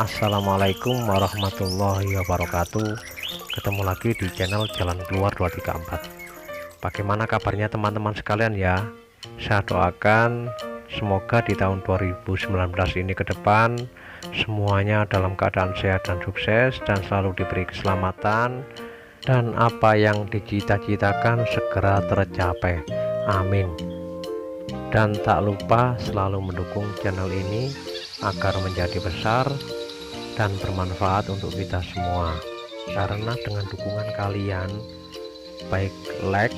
Assalamualaikum warahmatullahi wabarakatuh. Ketemu lagi di channel Jalan Keluar 234. Bagaimana kabarnya teman-teman sekalian ya? Saya doakan semoga di tahun 2019 ini ke depan semuanya dalam keadaan sehat dan sukses, dan selalu diberi keselamatan, dan apa yang dicita-citakan segera tercapai. Amin. Dan tak lupa selalu mendukung channel ini agar menjadi besar dan bermanfaat untuk kita semua, karena dengan dukungan kalian, baik like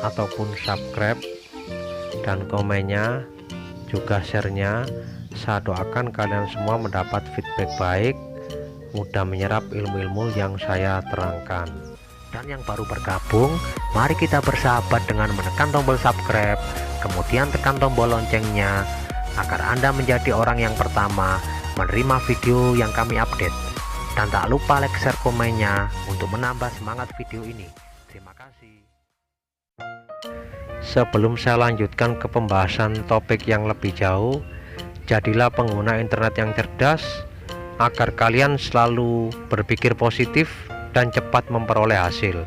ataupun subscribe dan komennya, juga share-nya, saya doakan kalian semua mendapat feedback baik, mudah menyerap ilmu-ilmu yang saya terangkan. Dan yang baru bergabung, mari kita bersahabat dengan menekan tombol subscribe, kemudian tekan tombol loncengnya, agar Anda menjadi orang yang pertama menerima video yang kami update. Dan tak lupa like, share, komennya untuk menambah semangat video ini. Terima kasih. Sebelum saya lanjutkan ke pembahasan topik yang lebih jauh, jadilah pengguna internet yang cerdas agar kalian selalu berpikir positif dan cepat memperoleh hasil.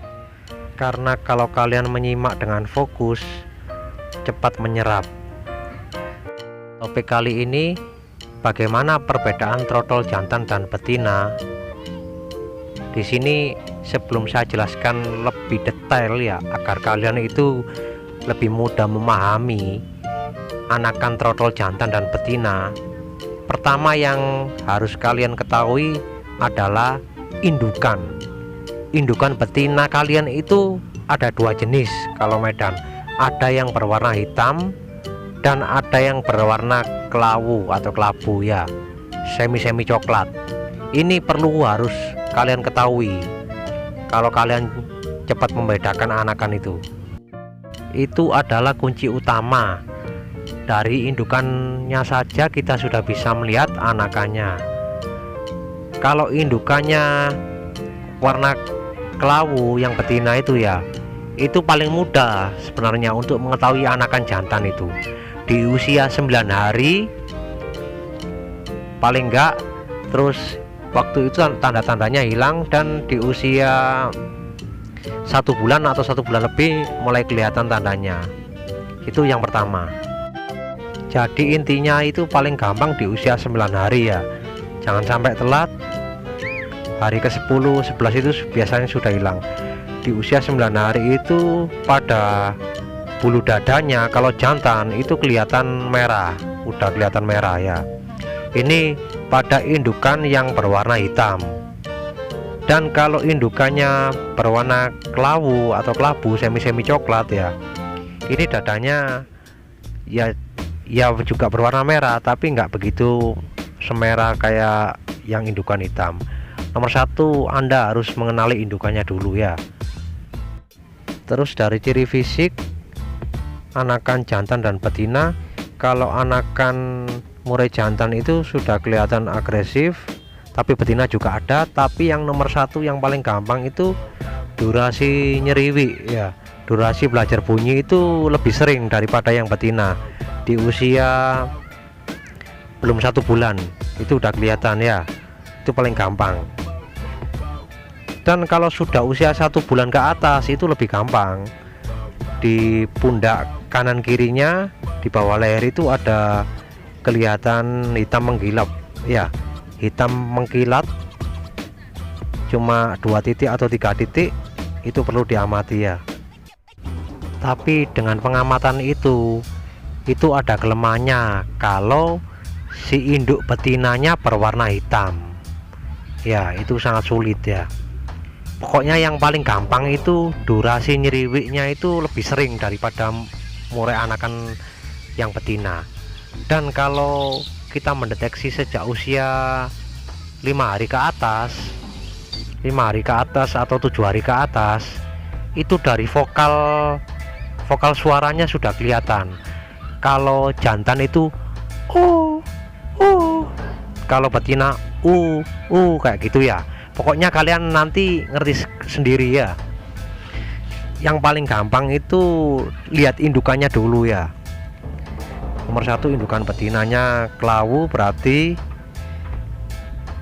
Karena kalau kalian menyimak dengan fokus, cepat menyerap. Topik kali ini, bagaimana perbedaan trotol jantan dan betina. Di sini sebelum saya jelaskan lebih detail ya, agar kalian itu lebih mudah memahami anakan trotol jantan dan betina. Pertama yang harus kalian ketahui adalah indukan. Indukan betina kalian itu ada dua jenis kalau Medan. Ada yang berwarna hitam dan ada yang berwarna kelawu atau kelabu ya, semi coklat. Ini perlu harus kalian ketahui kalau kalian cepat membedakan anakan itu. Itu adalah kunci utama. Dari indukannya saja kita sudah bisa melihat anakannya. Kalau indukannya warna kelawu yang betina itu ya, itu paling mudah sebenarnya untuk mengetahui anakan jantan itu. Di usia 9 hari paling enggak, terus waktu itu tanda-tandanya hilang, dan di usia 1 bulan atau 1 bulan lebih mulai kelihatan tandanya. Itu yang pertama. Jadi intinya itu paling gampang di usia 9 hari ya, jangan sampai telat. Hari ke 10, 11 itu biasanya sudah hilang. Di usia 9 hari itu pada bulu dadanya kalau jantan itu kelihatan merah, udah kelihatan merah ya. Ini pada indukan yang berwarna hitam. Dan kalau indukannya berwarna kelawu atau kelabu semi coklat ya, ini dadanya ya juga berwarna merah, tapi nggak begitu semerah kayak yang indukan hitam. Nomor satu, Anda harus mengenali indukannya dulu ya. Terus dari ciri fisik anakan jantan dan betina, kalau anakan murai jantan itu sudah kelihatan agresif, tapi betina juga ada. Tapi yang nomor satu yang paling gampang itu durasi nyeriwi ya, durasi belajar bunyi itu lebih sering daripada yang betina. Di usia belum 1 bulan itu udah kelihatan ya, itu paling gampang. Dan kalau sudah usia 1 bulan ke atas itu lebih gampang. Di pundak kanan kirinya di bawah leher itu ada kelihatan hitam menggilap ya, hitam mengkilat, cuma 2 titik atau 3 titik. Itu perlu diamati ya. Tapi dengan pengamatan itu ada kelemahannya kalau si induk betinanya berwarna hitam ya, itu sangat sulit ya. Pokoknya yang paling gampang itu durasi nyeriwiknya itu lebih sering daripada murai anakan yang betina. Dan kalau kita mendeteksi sejak usia 5 hari ke atas, 5 hari ke atas atau 7 hari ke atas, itu dari vokal suaranya sudah kelihatan. Kalau jantan itu kalau betina kayak gitu ya. Pokoknya kalian nanti ngerti sendiri ya. Yang paling gampang itu lihat indukannya dulu ya. Nomor satu, indukan betinanya kelawu, berarti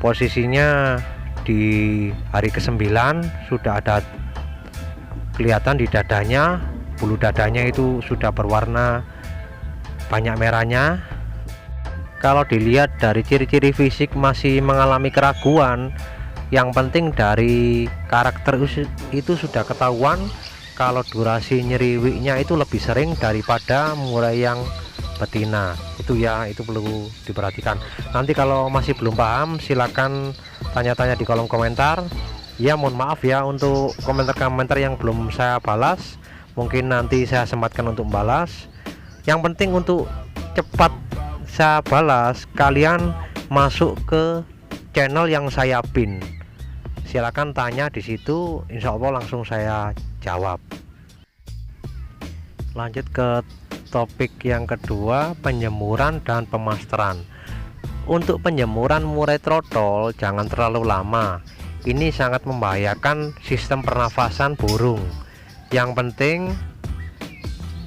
posisinya di hari ke-9 sudah ada kelihatan di dadanya, bulu dadanya itu sudah berwarna banyak merahnya. Kalau dilihat dari ciri-ciri fisik masih mengalami keraguan, yang penting dari karakter itu sudah ketahuan kalau durasi nyeriwiknya itu lebih sering daripada murai yang betina. Itu ya, itu perlu diperhatikan. Nanti kalau masih belum paham silakan tanya-tanya di kolom komentar. Ya mohon maaf ya untuk komentar-komentar yang belum saya balas, mungkin nanti saya sempatkan untuk balas. Yang penting untuk cepat saya balas, kalian masuk ke channel yang saya pin, silakan tanya di situ, insya Allah langsung saya jawab. Lanjut ke topik yang kedua, penjemuran dan pemasteran. Untuk penjemuran murai trotol jangan terlalu lama, ini sangat membahayakan sistem pernafasan burung. Yang penting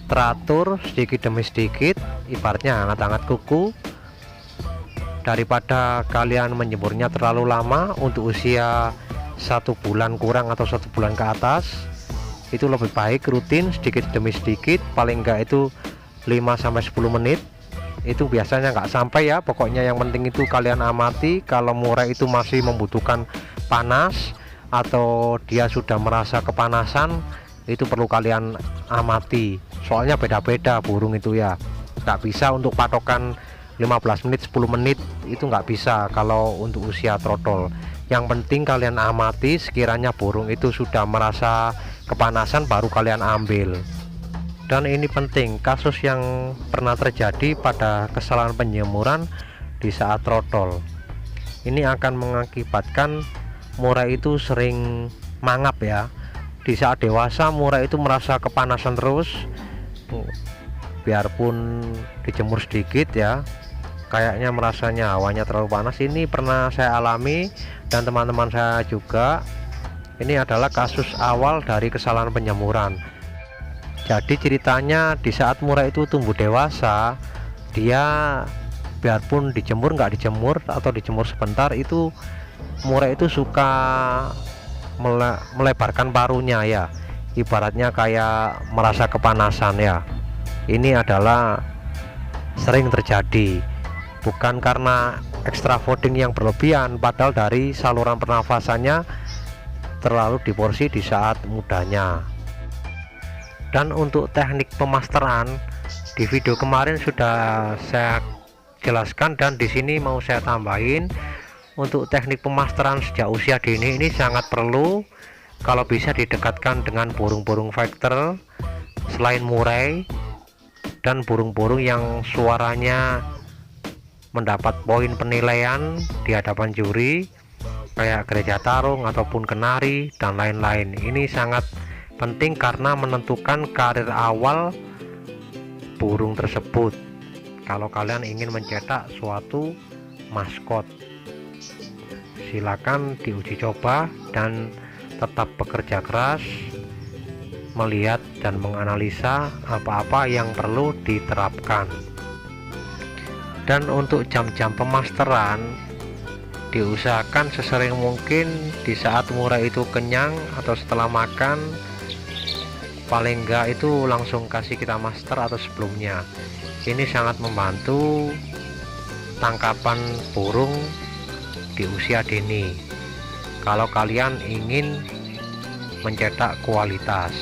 teratur sedikit demi sedikit, ibaratnya hangat-hangat kuku. Daripada kalian menjemurnya terlalu lama untuk usia 1 bulan kurang atau 1 bulan ke atas, itu lebih baik rutin sedikit demi sedikit, paling enggak itu 5-10 menit. Itu biasanya nggak sampai ya, pokoknya yang penting itu kalian amati. Kalau murai itu masih membutuhkan panas atau dia sudah merasa kepanasan, itu perlu kalian amati, soalnya beda-beda burung itu ya, nggak bisa untuk patokan 15 menit 10 menit, itu nggak bisa kalau untuk usia trotol. Yang penting kalian amati, sekiranya burung itu sudah merasa kepanasan baru kalian ambil. Dan ini penting, kasus yang pernah terjadi pada kesalahan penjemuran di saat trotol ini akan mengakibatkan murai itu sering mangap ya. Di saat dewasa murai itu merasa kepanasan terus, biarpun dijemur sedikit ya, kayaknya merasanya hawanya terlalu panas. Ini pernah saya alami dan teman-teman saya juga. Ini adalah kasus awal dari kesalahan penjemuran. Jadi ceritanya di saat murai itu tumbuh dewasa, dia biarpun dijemur nggak dijemur atau dijemur sebentar, itu murai itu suka melebarkan paruhnya ya, ibaratnya kayak merasa kepanasan ya. Ini adalah sering terjadi, bukan karena extra fooding yang berlebihan, padahal dari saluran pernafasannya terlalu diporsi di saat mudanya. Dan untuk teknik pemasteran di video kemarin sudah saya jelaskan, dan di sini mau saya tambahin. Untuk teknik pemasteran sejak usia dini ini sangat perlu kalau bisa didekatkan dengan burung-burung fighter selain murai, dan burung-burung yang suaranya mendapat poin penilaian di hadapan juri kayak gereja tarung ataupun kenari dan lain-lain. Ini sangat penting karena menentukan karir awal burung tersebut kalau kalian ingin mencetak suatu maskot. Silakan diuji coba dan tetap bekerja keras melihat dan menganalisa apa-apa yang perlu diterapkan. Dan untuk jam-jam pemasteran diusahakan sesering mungkin di saat murai itu kenyang atau setelah makan, paling enggak itu langsung kasih kita master atau sebelumnya. Ini sangat membantu tangkapan burung di usia dini kalau kalian ingin mencetak kualitas.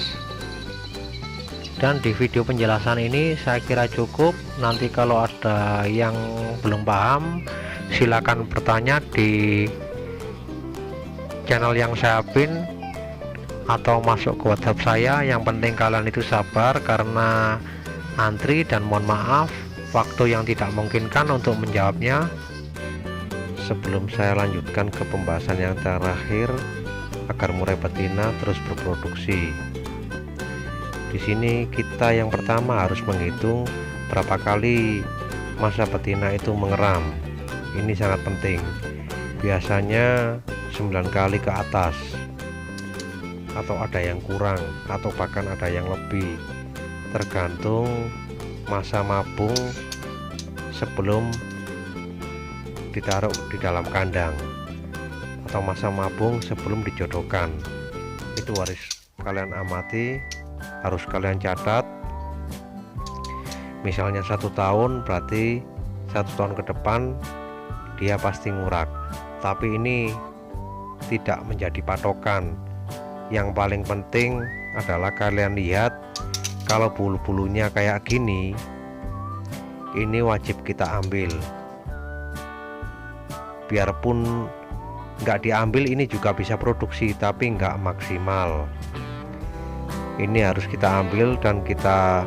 Dan di video penjelasan ini saya kira cukup. Nanti kalau ada yang belum paham silakan bertanya di channel yang saya pin atau masuk ke WhatsApp saya. Yang penting kalian itu sabar karena antri, dan mohon maaf waktu yang tidak memungkinkan untuk menjawabnya. Sebelum saya lanjutkan ke pembahasan yang terakhir agar murai betina terus berproduksi, di sini kita yang pertama harus menghitung berapa kali masa betina itu mengeram. Ini sangat penting, biasanya 9 kali ke atas, atau ada yang kurang atau bahkan ada yang lebih, tergantung masa mabung sebelum ditaruh di dalam kandang. masa mabung sebelum dijodohkan. Itu harus kalian amati, harus kalian catat. Misalnya 1 tahun, berarti 1 tahun ke depan dia pasti ngurak. Tapi ini tidak menjadi patokan. Yang paling penting adalah kalian lihat, kalau bulu-bulunya kayak gini, ini wajib kita ambil. Biarpun nggak diambil, ini juga bisa produksi, tapi nggak maksimal. Ini harus kita ambil dan kita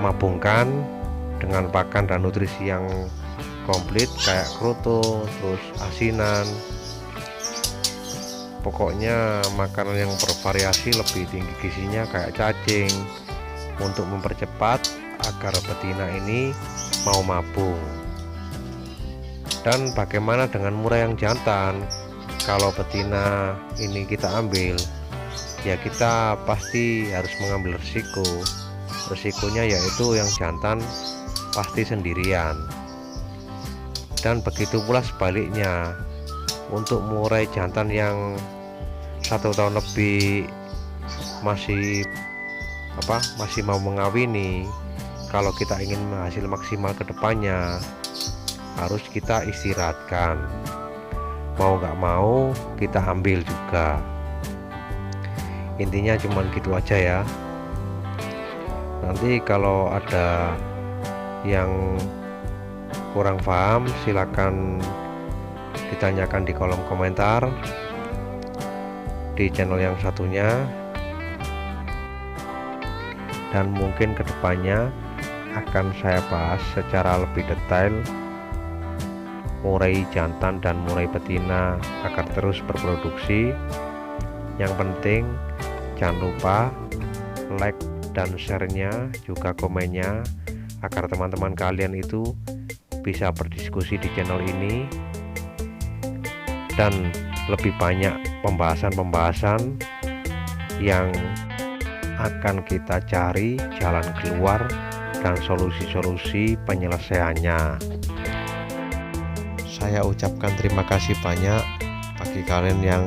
mabungkan dengan pakan dan nutrisi yang komplit, kayak kroto, terus asinan. Pokoknya makanan yang bervariasi, lebih tinggi gizinya, kayak cacing, untuk mempercepat agar betina ini mau mabung. Dan bagaimana dengan murai yang jantan? Kalau betina ini kita ambil, ya kita pasti harus mengambil risiko. Risikonya yaitu yang jantan pasti sendirian. Dan begitu pula sebaliknya, untuk murai jantan yang 1 tahun lebih masih mau mengawini, kalau kita ingin hasil maksimal ke depannya, harus kita istirahatkan. Mau nggak mau kita ambil juga. Intinya cuman gitu aja ya. Nanti kalau ada yang kurang paham, silakan ditanyakan di kolom komentar di channel yang satunya, dan mungkin kedepannya akan saya bahas secara lebih detail murai jantan dan murai betina agar terus berproduksi. Yang penting jangan lupa like dan share-nya, juga komennya, agar teman-teman kalian itu bisa berdiskusi di channel ini, dan lebih banyak pembahasan-pembahasan yang akan kita cari jalan keluar dan solusi-solusi penyelesaiannya. Saya ucapkan terima kasih banyak bagi kalian yang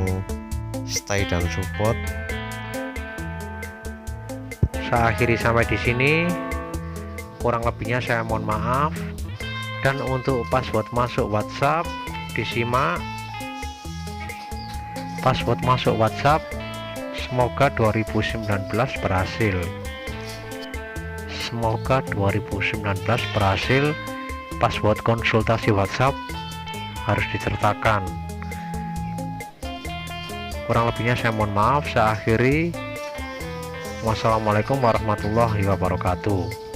stay dan support. Saya akhiri sampai di sini. Kurang lebihnya saya mohon maaf. Dan untuk password masuk WhatsApp disimak. Password masuk WhatsApp semoga 2019 berhasil. Semoga 2019 berhasil. Password konsultasi WhatsApp harus disertakan. Kurang lebihnya saya mohon maaf. Saya akhiri. Wassalamualaikum warahmatullahi wabarakatuh.